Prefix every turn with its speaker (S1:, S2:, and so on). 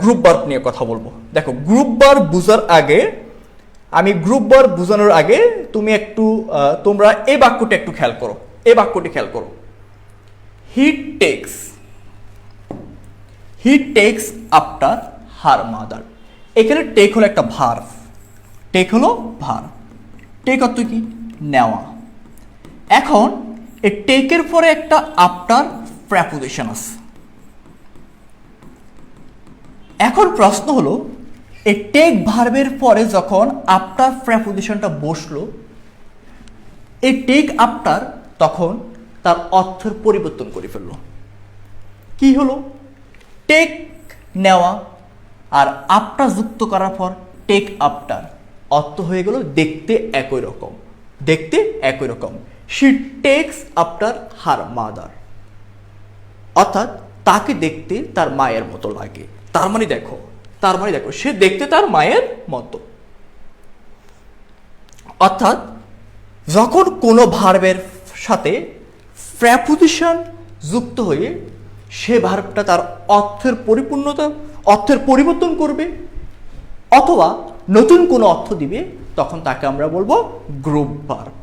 S1: Group verb নিয়ে কথা বলবো। দেখো, গ্রুপ ভার্ব বোঝানোর আগে তুমি একটু তোমরা এই বাক্যটি একটু খেয়াল করো। এই বাক্যটি খেয়াল করো, he takes after her mother. এখানে টেক হলো একটা ভার্ব, টেক অর্থ কি? নেওয়া। এখন এই টেকের পরে একটা আফটার প্রেপোজিশন আছে। এখন প্রশ্ন হলো, এই টেক ভার্বের পরে যখন আফটার প্রেপোজিশনটা বসলো, এই টেক আফটার তখন তার অর্থের পরিবর্তন করে ফেললো। কি হলো? টেক নেওয়া আর আফটার যুক্ত করার পর টেক আফটার অর্থ হয়ে গেল দেখতে একই রকম। She takes after her mother, অর্থাৎ তাকে দেখতে তার মায়ের মতো লাগে। তার মানে দেখো সে দেখতে তার মায়ের মতো। অর্থাৎ যখন কোনো ভার্বের সাথে প্রেপোজিশন যুক্ত হয়ে সে ভার্বটা তার অর্থের পরিবর্তন করবে অথবা নতুন কোনো অর্থ দিবে, তখন তাকে আমরা বলবো গ্রুপ ভার্ব।